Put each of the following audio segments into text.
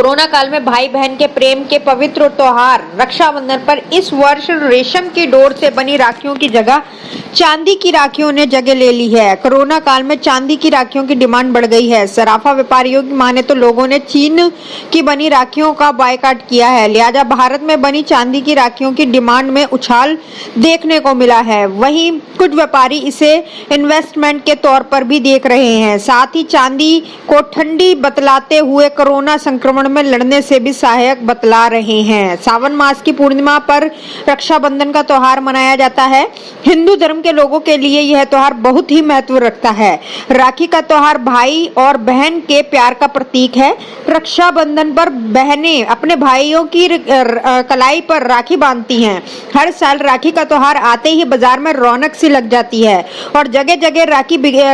Corona काल में भाई बहन के प्रेम के पवित्र त्योहार रक्षाबंधन पर इस वर्ष रेशम की डोर से बनी राखियों की जगह चांदी की राखियों ने जगह ले ली है। कोरोना काल में चांदी की राखियों की डिमांड बढ़ गई है। सराफा व्यापारियों की माने तो लोगों ने चीन की बनी राखियों का बायकॉट किया है, लिहाजा भारत में बनी चांदी की राखियों की डिमांड में उछाल देखने को मिला है। वहीं कुछ व्यापारी इसे इन्वेस्टमेंट के तौर पर भी देख रहे हैं। साथ ही चांदी को ठंडी बतलाते हुए कोरोना संक्रमण में लड़ने से भी सहायक बतला रहे हैं। सावन मास की पूर्णिमा पर रक्षाबंधन का त्योहार मनाया जाता है। हिंदू धर्म के लोगों के लिए यह त्योहार बहुत ही महत्व रखता है। राखी का त्योहार भाई और बहन के प्यार का प्रतीक है। रक्षाबंधन पर बहनें अपने भाइयों की कलाई पर राखी बांधती हैं। हर साल राखी का त्योहार आते ही बाजार में रौनक सी लग जाती है और जगह जगह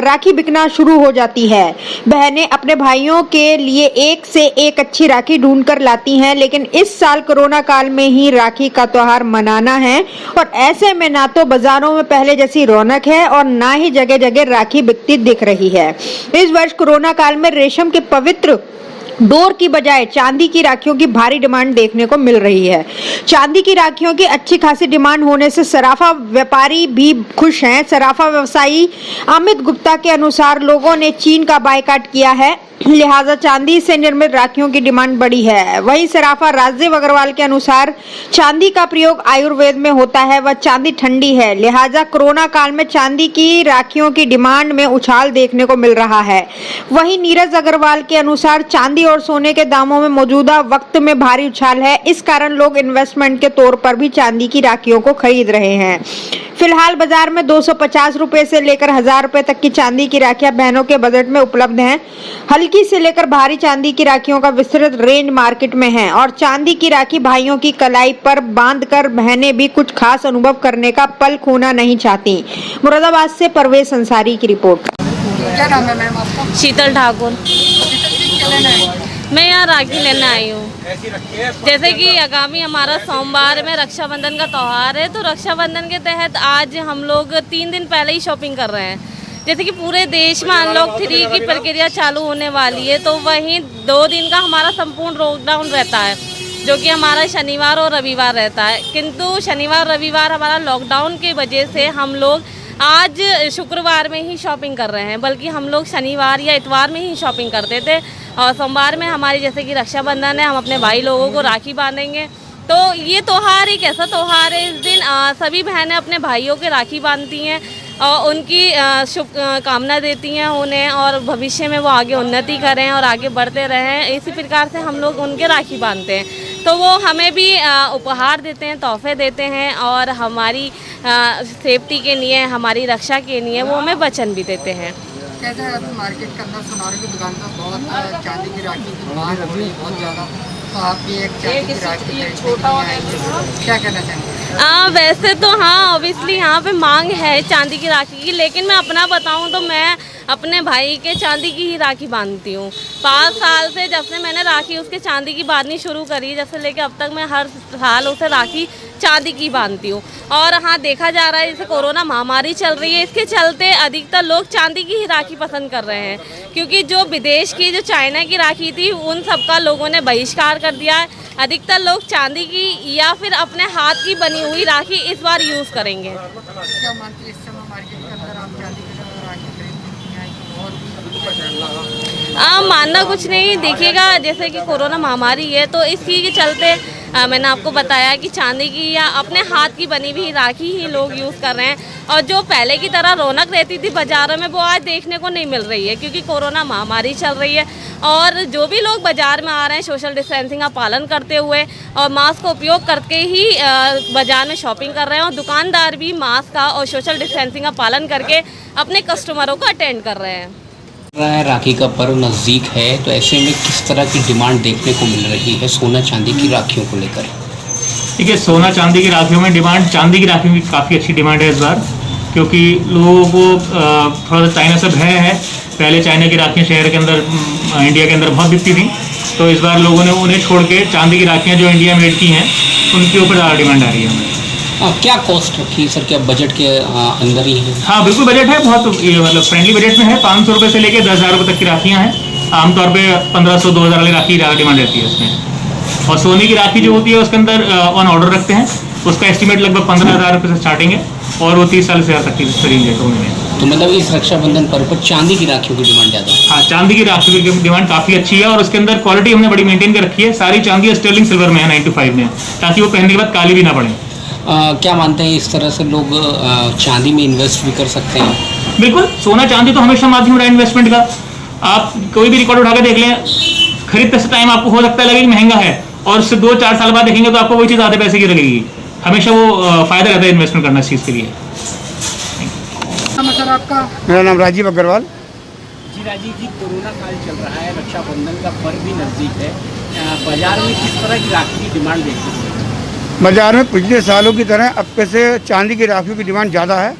राखी बिकना शुरू हो जाती है। बहनें अपने भाइयों के लिए एक से एक अच्छी राखी ढूंढ कर लाती हैं, लेकिन इस साल कोरोना काल में ही राखी का त्योहार मनाना है और ऐसे में ना तो बाजारों में पहले जैसी रौनक है और ना ही जगह जगह राखी बिकती दिख रही है। इस वर्ष कोरोना काल में रेशम के पवित्र डोर की बजाय चांदी की राखियों की भारी डिमांड देखने को मिल रही है। चांदी की राखियों की अच्छी खासी डिमांड होने से सराफा व्यापारी भी खुश हैं। सराफा व्यवसायी अमित गुप्ता के अनुसार लोगों ने चीन का बायकॉट किया है, लिहाजा चांदी से निर्मित राखियों की डिमांड बढ़ी है। वहीं सराफा राजीव अग्रवाल के अनुसार चांदी का प्रयोग आयुर्वेद में होता है, वह चांदी ठंडी है, लिहाजा कोरोना काल में चांदी की राखियों की डिमांड में उछाल देखने को मिल रहा है। वहीं नीरज अग्रवाल के अनुसार चांदी और सोने के दामों में मौजूदा वक्त में भारी उछाल है, इस कारण लोग इन्वेस्टमेंट के तौर पर भी चांदी की राखियों को खरीद रहे हैं। फिलहाल बाजार में 250 रुपए से लेकर 1000 रुपए तक की चांदी की राखियां बहनों के बजट में उपलब्ध हैं। हल्की से लेकर भारी चांदी की राखियों का विस्तृत रेंज मार्केट में है और चांदी की राखी भाइयों की कलाई पर बांधकर बहनें भी कुछ खास अनुभव करने का पल खोना नहीं चाहती। मुरादाबाद से परवेज अंसारी की रिपोर्ट। क्या नाम है मैम आपका? शीतल ठाकुर। क्या लेना है? मैं यहाँ राखी लेने आई हूँ। जैसे कि आगामी हमारा सोमवार में रक्षाबंधन का त्यौहार है, तो रक्षाबंधन के तहत आज हम लोग 3 दिन पहले ही शॉपिंग कर रहे हैं। जैसे कि पूरे देश में अनलॉक 3 की प्रक्रिया चालू होने वाली है, तो वहीं 2 दिन का हमारा संपूर्ण लॉकडाउन रहता है, जो कि हमारा शनिवार और रविवार रहता है। किंतु शनिवार रविवार हमारा लॉकडाउन की वजह से हम लोग आज शुक्रवार में ही शॉपिंग कर रहे हैं, बल्कि हम लोग शनिवार या इतवार में ही शॉपिंग करते थे। और सोमवार में हमारी जैसे कि रक्षाबंधन है, हम अपने भाई लोगों को राखी बांधेंगे। तो ये त्यौहार एक ऐसा त्यौहार है, इस दिन सभी बहनें अपने भाइयों के राखी बांधती हैं और उनकी शुभ कामना देती हैं उन्हें, और भविष्य में वो आगे उन्नति करें और आगे बढ़ते रहें। इसी प्रकार से हम लोग उनके राखी बांधते हैं, तो वो हमें भी उपहार देते हैं, तोहफे देते हैं और हमारी सेफ्टी के लिए, हमारी रक्षा के लिए वो हमें वचन भी देते हैं। कैसे है अभी मार्केट के अंदर सोनार की दुकान पर बहुत चांदी की राखी की मांग हो रही है बहुत ज़्यादा, तो आप भी एक चांदी की राखी क्या कहना चाहेंगे? वैसे तो हाँ, ऑब्वियसली यहाँ पे मांग है चांदी की राखी की, लेकिन मैं अपना बताऊँ तो मैं अपने भाई के चांदी की ही राखी बांधती हूँ। 5 साल से जब से मैंने राखी उसके चांदी की बांधनी शुरू करी, जब से लेके अब तक मैं हर साल उसे राखी चांदी की बांधती हूँ। और हाँ, देखा जा रहा है जैसे कोरोना महामारी चल रही है, इसके चलते अधिकतर लोग चांदी की ही राखी पसंद कर रहे हैं, क्योंकि जो विदेश की, जो चाइना की राखी थी, उन सबका लोगों ने बहिष्कार कर दिया है। अधिकतर लोग चांदी की या फिर अपने हाथ की बनी हुई राखी इस बार यूज़ करेंगे। क्या मानती है इस समय मार्केट के अंदर आप चांदी की राखी खरीदने आई बहुत? मानना कुछ नहीं, देखिएगा जैसे कि कोरोना महामारी है, तो इसी के चलते मैंने आपको बताया कि चांदी की या अपने हाथ की बनी हुई राखी ही लोग यूज़ कर रहे हैं। और जो पहले की तरह रौनक रहती थी बाज़ारों में, वो आज देखने को नहीं मिल रही है, क्योंकि कोरोना महामारी चल रही है। और जो भी लोग बाज़ार में आ रहे हैं सोशल डिस्टेंसिंग का पालन करते हुए और मास्क का उपयोग करके ही बाज़ार में शॉपिंग कर रहे हैं, और दुकानदार भी मास्क का और सोशल डिस्टेंसिंग का पालन करके अपने कस्टमरों को अटेंड कर रहे हैं। राखी का पर्व नज़दीक है, तो ऐसे में किस तरह की डिमांड देखने को मिल रही है सोना चांदी की राखियों को लेकर? देखिए, सोना चांदी की राखियों में डिमांड, चांदी की राखियों की काफ़ी अच्छी डिमांड है इस बार, क्योंकि लोगों को थोड़ा सा चाइना से भय है। पहले चाइना की राखियाँ शहर के अंदर, इंडिया के अंदर बहुत बिकती थी, तो इस बार लोगों ने उन्हें छोड़ के चांदी की राखियाँ जो इंडिया मेड की हैं उनके ऊपर ज़्यादा डिमांड आ रही है। क्या कॉस्ट रखी सर, क्या बजट के अंदर ही है? हाँ बिल्कुल बजट है, बहुत मतलब फ्रेंडली बजट में है। 500 रुपये से लेकर 10,000 रुपये तक की राखियाँ हैं। आमतौर पे 1500-2000 वाली राखी की ज़्यादा डिमांड रहती है उसमें। और सोने की राखी जो होती है उसके अंदर ऑन ऑर्डर रखते हैं, उसका एस्टिमेट लगभग 15,000 रुपये से स्टार्टिंग है और वो 30 साल से तक की रेंज है सोने में। तो मतलब इस रक्षाबंधन पर्व पर चांदी की राखियों की डिमांड ज़्यादा है। हाँ, चांदी की राखी की डिमांड काफ़ी अच्छी है और उसके अंदर क्वालिटी हमने बड़ी मेंटेन कर रखी है। सारी चांदी स्टर्लिंग सिल्वर में है 9 to 5 में, ताकि वो पहनने के बाद काली भी ना पड़े। क्या मानते हैं इस तरह से लोग चांदी में इन्वेस्ट भी कर सकते हैं? बिल्कुल, सोना चांदी तो हमेशा माध्यम रहा है इन्वेस्टमेंट का। आप कोई भी रिकॉर्ड उठा के देख लें, खरीदते से टाइम आपको हो सकता है लगे कि महंगा है, और उससे 2-4 साल बाद देखेंगे तो आपको वही चीज़ आधे पैसे की लगेगी। हमेशा वो फायदा रहता है इन्वेस्टमेंट करना इस चीज़ के लिए। सर आपका? मेरा नाम राजीव अग्रवाल। जी राजीव जी, कोरोना काल चल रहा है, रक्षाबंधन का पर्व भी नज़दीक है, बाजार में किस तरह की राखी की डिमांड देखते हैं? बाजार में पिछले सालों की तरह अब के से चांदी की राखियों की डिमांड ज़्यादा है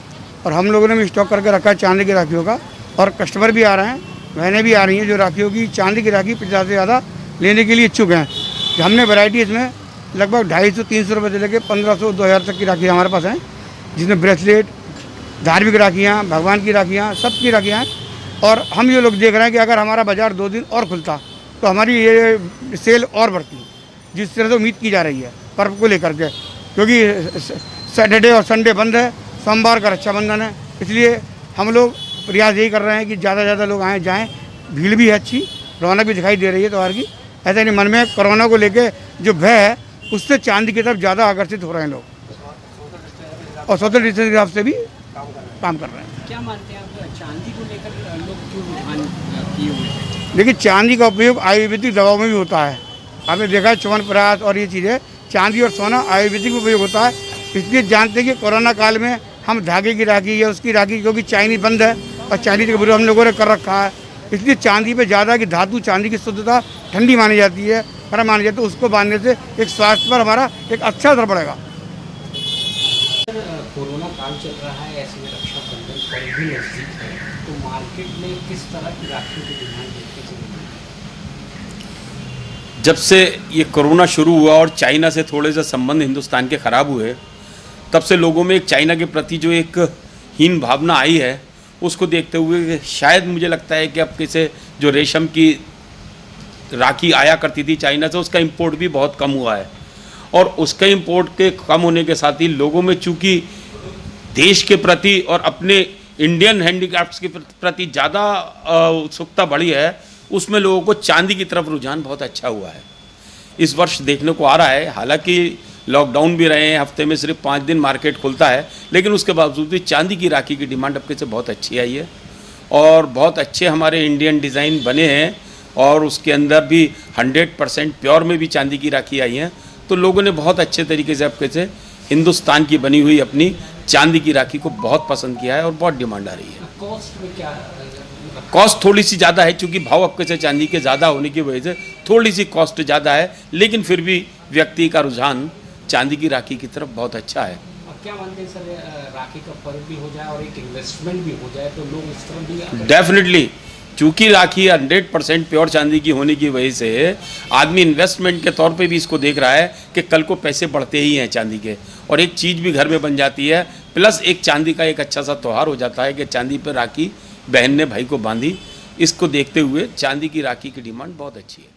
और हम लोगों ने भी स्टॉक करके रखा है चांदी की राखियों का, और कस्टमर भी आ रहे हैं, बहनें भी आ रही हैं जो राखियों की चांदी की राखी 50 से ज़्यादा लेने के लिए इच्छुक हैं। हमने वैरायटी इसमें लगभग 250-300 रुपये से लेकर 1500-2000 तक की राखी हमारे पास हैं, जिसमें ब्रेसलेट, धार्मिक राखियाँ, भगवान की राखियाँ, सबकी राखियाँ हैं। और हम ये लोग देख रहे हैं कि अगर हमारा बाज़ार 2 दिन और खुलता तो हमारी ये सेल और बढ़ती, जिस तरह से उम्मीद की जा रही है पर्व को लेकर के, क्योंकि सैटरडे और संडे बंद है, सोमवार का रक्षाबंधन है, इसलिए हम लोग प्रयास यही कर रहे हैं कि ज़्यादा से ज़्यादा लोग आएँ जाएँ। भीड़ भी है अच्छी, रौनक भी दिखाई दे रही है त्यौहार की। ऐसा नहीं मन में कोरोना को लेके जो भय है उससे चांदी की तरफ ज़्यादा आकर्षित हो रहे हैं लोग, और सोशल डिस्टेंस के हिसाब से भी काम कर रहे हैं। क्या मानते हैं आप, चांदी को लेकर लोग क्यों रुझान किए हुए हैं? देखिए, चांदी का उपयोग आयुर्वेदिक दवाओं में भी होता है। आपने देखा है च्यवनप्राश और ये चीज़ें, चांदी और सोना आयुर्वेदिक में उपयोग होता है। इसलिए जानते हैं कि कोरोना काल में हम धागे की राखी या उसकी राखी, क्योंकि चाइनीज बंद है और चाइनीज का विरोध हम लोगों ने कर रखा है, इसलिए चांदी पे ज़्यादा कि धातु चांदी की शुद्धता ठंडी मानी जाती है, गर्म मानी जाती है, तो उसको बांधने से एक स्वास्थ्य पर हमारा एक अच्छा असर पड़ेगा। कोरोना काल चल रहा है, ऐसे में रक्षाबंधन पर्व भी नज़दीक है, तो मार्केट में किस तरह की राखियों की डिमांड देखने को मिली? जब से ये कोरोना शुरू हुआ और चाइना से थोड़े से संबंध हिंदुस्तान के ख़राब हुए, तब से लोगों में एक चाइना के प्रति जो एक हीन भावना आई है, उसको देखते हुए शायद मुझे लगता है कि अब कैसे जो रेशम की राखी आया करती थी चाइना से, उसका इंपोर्ट भी बहुत कम हुआ है। और उसके इंपोर्ट के कम होने के साथ ही लोगों में चूँकि देश के प्रति और अपने इंडियन हैंडीक्राफ्ट्स के प्रति ज़्यादा उत्सुकता बढ़ी है, उसमें लोगों को चांदी की तरफ रुझान बहुत अच्छा हुआ है। इस वर्ष देखने को आ रहा है, हालांकि लॉकडाउन भी रहे हैं, हफ्ते में सिर्फ 5 दिन मार्केट खुलता है, लेकिन उसके बावजूद भी चांदी की राखी की डिमांड अब के से बहुत अच्छी आई है और बहुत अच्छे हमारे इंडियन डिज़ाइन बने हैं, और उसके अंदर भी 100% प्योर में भी चांदी की राखी आई हैं। तो लोगों ने बहुत अच्छे तरीके से अब के से हिंदुस्तान की बनी हुई अपनी चांदी की राखी को बहुत पसंद किया है और बहुत डिमांड आ रही है। कॉस्ट में क्या कॉस्ट थोड़ी सी ज़्यादा है, क्योंकि भाव अब के से चांदी के ज़्यादा होने की वजह से थोड़ी सी कॉस्ट ज़्यादा है, लेकिन फिर भी व्यक्ति का रुझान चांदी की राखी की तरफ बहुत अच्छा है। अब क्या मानते हैं सर, राखी का पर्व भी हो जाए और एक इन्वेस्टमेंट भी हो जाए तो लोग इस तरफ भी? डेफिनेटली, चूँकि राखी 100% प्योर चांदी की होने की वजह से आदमी इन्वेस्टमेंट के तौर पे भी इसको देख रहा है कि कल को पैसे बढ़ते ही हैं चांदी के, और एक चीज़ भी घर में बन जाती है, प्लस एक चांदी का एक अच्छा सा त्यौहार हो जाता है कि चांदी पर राखी बहन ने भाई को बांधी। इसको देखते हुए चांदी की राखी की डिमांड बहुत अच्छी है।